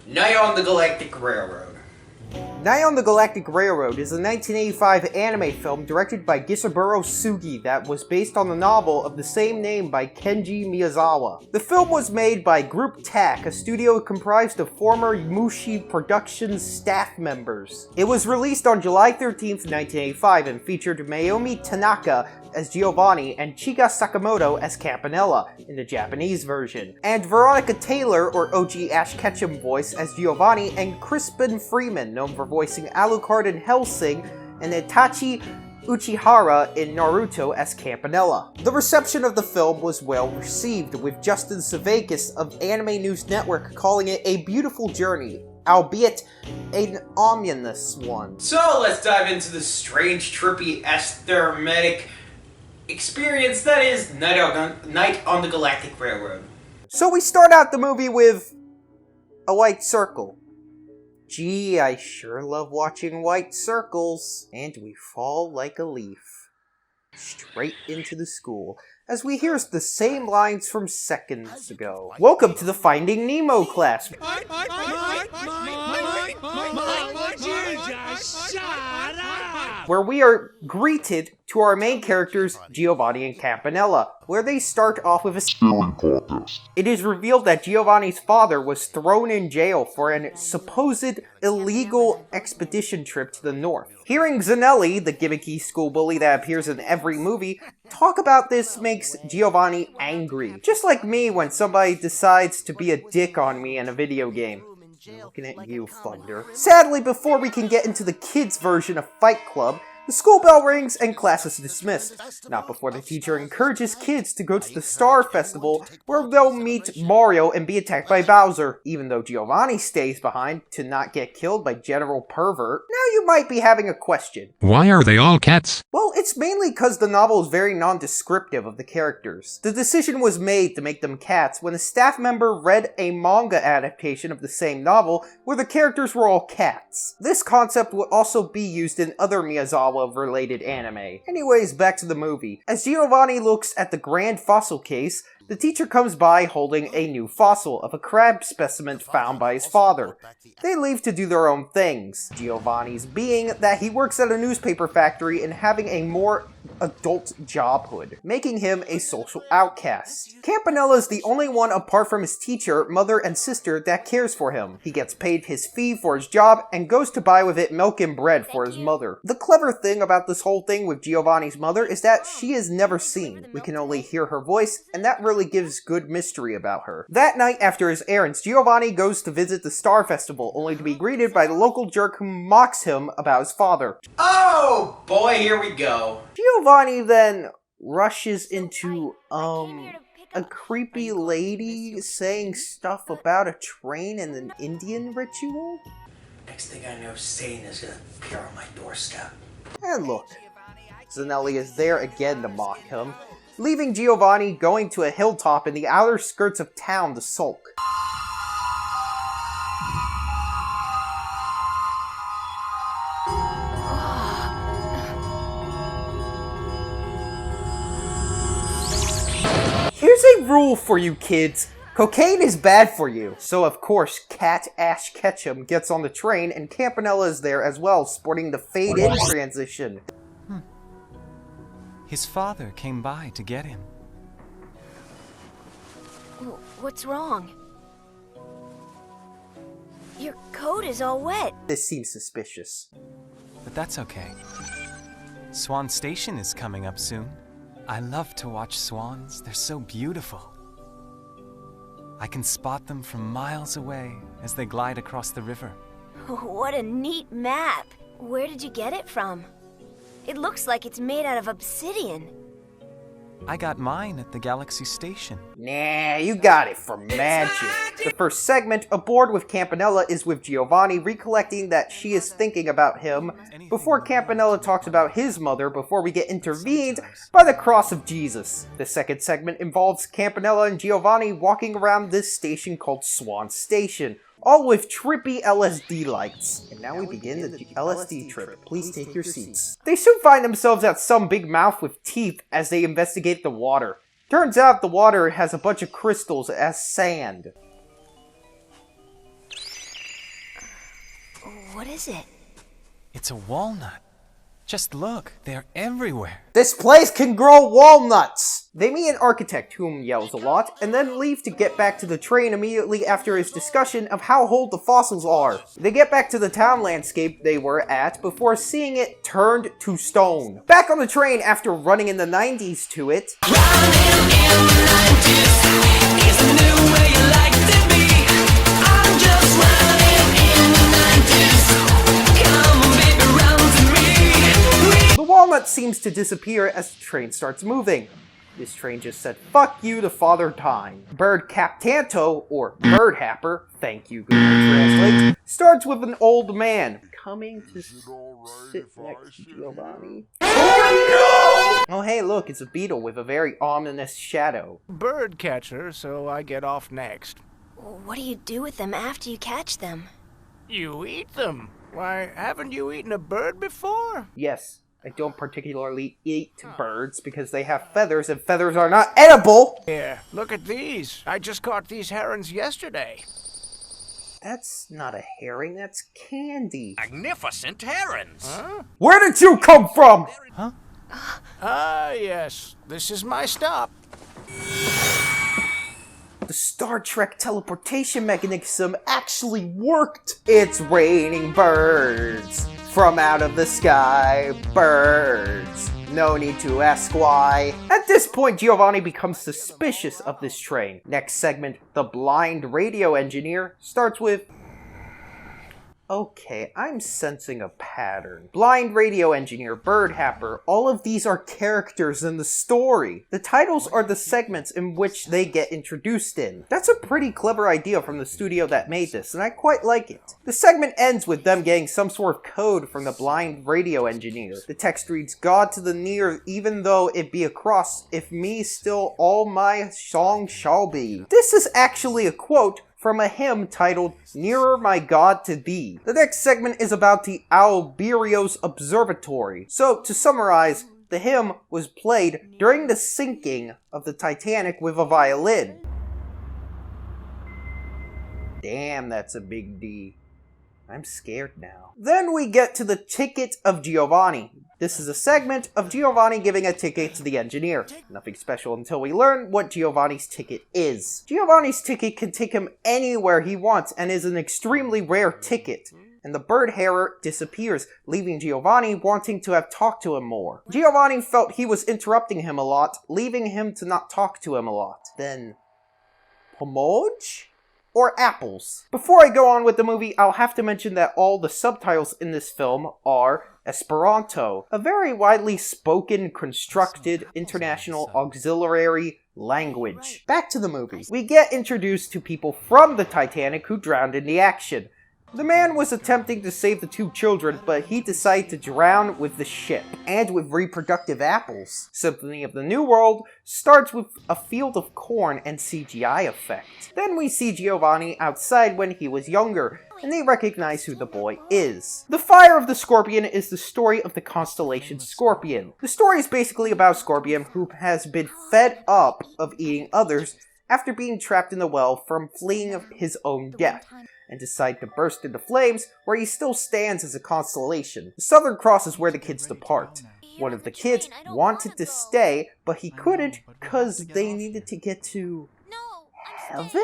Night on the Galactic Railroad. Night on the Galactic Railroad is a 1985 anime film directed by Gisaburo Sugi that was based on the novel of the same name by Kenji Miyazawa. The film was made by Group TAC, a studio comprised of former Mushi Productions staff members. It was released on July 13th, 1985 and featured Mayumi Tanaka as Giovanni and Chika Sakamoto as Campanella in the Japanese version, and Veronica Taylor, or OG Ash Ketchum voice, as Giovanni, and Crispin Freeman, known for voicing Alucard in Hellsing, and Itachi Uchihara in Naruto as Campanella. The reception of the film was well received, with Justin Savakis of Anime News Network calling it a beautiful journey, albeit an ominous one. So let's dive into the strange, trippy, aesthetic experience that is Night on the Galactic Railroad. So we start out the movie with a white circle. Gee, I sure love watching white circles. And we fall like a leaf. Straight into the school, as we hear the same lines from seconds ago. Welcome to the Finding Nemo class. Where we are greeted to our main characters, Giovanni and Campanella, where they start off with a spelling contest. It is revealed that Giovanni's father was thrown in jail for an supposed illegal expedition trip to the north. Hearing Zanelli, the gimmicky school bully that appears in every movie, talk about this makes Giovanni angry. Just like me when somebody decides to be a dick on me in a video game. Looking at you, Thunder. Sadly, before we can get into the kids' version of Fight Club, the school bell rings and class is dismissed. Not before the teacher encourages kids to go to the Star Festival, where they'll meet Mario and be attacked by Bowser, even though Giovanni stays behind to not get killed by General Pervert. Now you might be having a question. Why are they all cats? Well, it's mainly because the novel is very non-descriptive of the characters. The decision was made to make them cats when a staff member read a manga adaptation of the same novel where the characters were all cats. This concept will also be used in other Miyazawa-related anime. Anyways, back to the movie. As Giovanni looks at the grand fossil case, the teacher comes by holding a new fossil of a crab specimen found by his father. They leave to do their own things, Giovanni's being that he works at a newspaper factory and having a more adult jobhood, making him a social outcast. Campanella is the only one apart from his teacher, mother, and sister that cares for him. He gets paid his fee for his job and goes to buy with it milk and bread for his mother. The clever thing about this whole thing with Giovanni's mother is that she is never seen. We can only hear her voice, and that really gives good mystery about her. That night, after his errands, Giovanni goes to visit the Star Festival, only to be greeted by the local jerk who mocks him about his father. Oh boy, here we go. Giovanni then rushes into, a creepy lady saying stuff about a train and an Indian ritual? Next thing I know, Satan is gonna appear on my doorstep. And look, Zanelli is there again to mock him, leaving Giovanni going to a hilltop in the outer skirts of town to sulk. Here's a rule for you kids. Cocaine is bad for you. So of course, Cat Ash Ketchum gets on the train and Campanella is there as well, sporting the fade-in transition. His father came by to get him. What's wrong? Your coat is all wet. This seems suspicious. But that's okay. Swan Station is coming up soon. I love to watch swans. They're so beautiful. I can spot them from miles away as they glide across the river. What a neat map. Where did you get it from? It looks like it's made out of obsidian. I got mine at the Galaxy Station. Nah, you got it from magic. The first segment, aboard with Campanella, is with Giovanni recollecting that she is thinking about him before Campanella talks about his mother before we get intervened by the cross of Jesus. The second segment involves Campanella and Giovanni walking around this station called Swan Station, all with trippy LSD lights. And now we begin the LSD trip. Please take your seats. They soon find themselves at some big mouth with teeth as they investigate the water. Turns out the water has a bunch of crystals as sand. What is it? It's a walnut. Just look, they're everywhere. This place can grow walnuts! They meet an architect whom yells a lot, and then leave to get back to the train immediately after his discussion of how old the fossils are. They get back to the town landscape they were at before seeing it turned to stone. Back on the train after running in the 90s to it. The walnut seems to disappear as the train starts moving. This train just said, "Fuck you to Father Time." Bird Captanto, or Bird Happer, thank you Google Translate, starts with an old man coming to sit next to Giovanni. Oh hey, look, it's a beetle with a very ominous shadow. Bird catcher, so I get off next. What do you do with them after you catch them? You eat them. Why, haven't you eaten a bird before? Yes, I don't particularly eat birds because they have feathers and feathers are not edible! Here, look at these. I just caught these herons yesterday. That's not a herring, that's candy. Magnificent herons! Huh? Where did you come from? Huh? Ah, yes. This is my stop. The Star Trek teleportation mechanism actually worked! It's raining birds from out of the sky. Birds. No need to ask why. At this point, Giovanni becomes suspicious of this train. Next segment, the blind radio engineer, starts with... Okay, I'm sensing a pattern. Blind radio engineer, bird happer, all of these are characters in the story. The titles are the segments in which they get introduced in. That's a pretty clever idea from the studio that made this, and I quite like it. The segment ends with them getting some sort of code from the blind radio engineer. The text reads, "God to the near, even though it be a cross, if me still all my song shall be." This is actually a quote from a hymn titled "Nearer My God to Thee." The next segment is about the Albireo's Observatory. So, to summarize, the hymn was played during the sinking of the Titanic with a violin. Damn, that's a big D. I'm scared now. Then we get to the Ticket of Giovanni. This is a segment of Giovanni giving a ticket to the engineer. Nothing special until we learn what Giovanni's ticket is. Giovanni's ticket can take him anywhere he wants and is an extremely rare ticket. And the bird harer disappears, leaving Giovanni wanting to have talked to him more. Giovanni felt he was interrupting him a lot, leaving him to not talk to him a lot. Then... Pomoj? Or apples. Before I go on with the movie, I'll have to mention that all the subtitles in this film are Esperanto, a very widely spoken, constructed, international auxiliary language. Back to the movie. We get introduced to people from the Titanic who drowned in the action. The man was attempting to save the two children, but he decided to drown with the ship, and with reproductive apples. Symphony of the New World starts with a field of corn and CGI effect. Then we see Giovanni outside when he was younger, and they recognize who the boy is. The Fire of the Scorpion is the story of the constellation Scorpion. The story is basically about Scorpion, who has been fed up of eating others after being trapped in the well from fleeing his own death, and decide to burst into flames, where he still stands as a constellation. The Southern Cross is where the kids depart. One of the kids wanted to stay, but he couldn't because they needed to get to... heaven?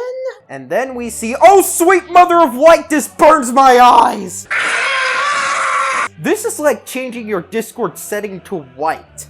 And then we see, oh sweet mother of light, this burns my eyes! This is like changing your Discord setting to white.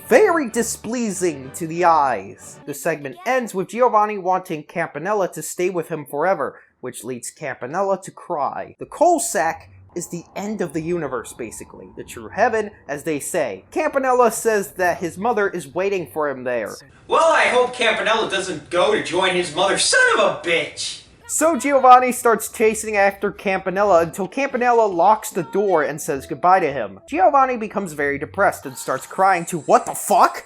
Very displeasing to the eyes. The segment ends with Giovanni wanting Campanella to stay with him forever, which leads Campanella to cry. The coal sack is the end of the universe, basically. The true heaven, as they say. Campanella says that his mother is waiting for him there. Well, I hope Campanella doesn't go to join his mother, son of a bitch! So Giovanni starts chasing after Campanella until Campanella locks the door and says goodbye to him. Giovanni becomes very depressed and starts crying to "What the fuck?"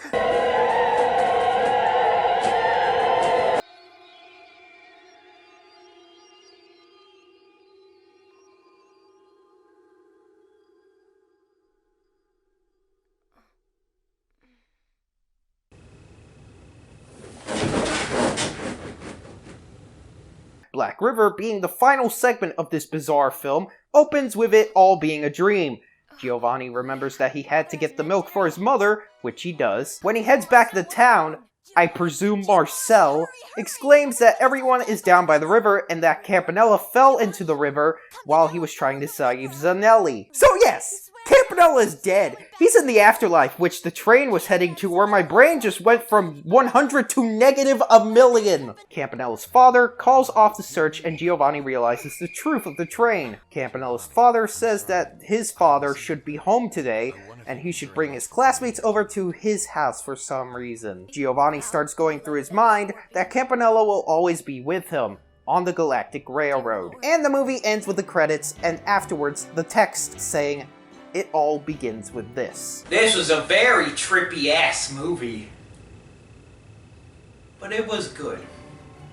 Black River being the final segment of this bizarre film, opens with it all being a dream. Giovanni remembers that he had to get the milk for his mother, which he does. When he heads back to town, I presume Marcel exclaims that everyone is down by the river and that Campanella fell into the river while he was trying to save Zanelli. So yes, Campanella is dead. He's in the afterlife, which the train was heading to, where my brain just went from 100 to -1,000,000. Campanella's father calls off the search and Giovanni realizes the truth of the train. Campanella's father says that his father should be home today and he should bring his classmates over to his house for some reason. Giovanni starts going through his mind that Campanella will always be with him on the Galactic Railroad. And the movie ends with the credits and afterwards the text saying, "It all begins with this." This was a very trippy-ass movie. But it was good.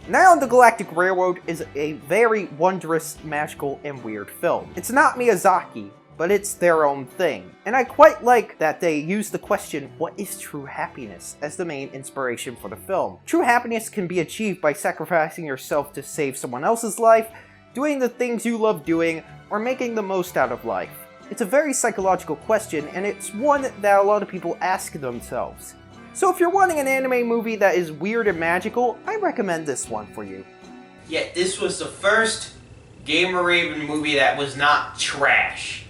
Now on the Galactic Railroad is a very wondrous, magical, and weird film. It's not Miyazaki, but it's their own thing. And I quite like that they use the question, what is true happiness, as the main inspiration for the film. True happiness can be achieved by sacrificing yourself to save someone else's life, doing the things you love doing, or making the most out of life. It's a very psychological question, and it's one that a lot of people ask themselves. So if you're wanting an anime movie that is weird and magical, I recommend this one for you. Yet this was the first GamerRaven movie that was not trash.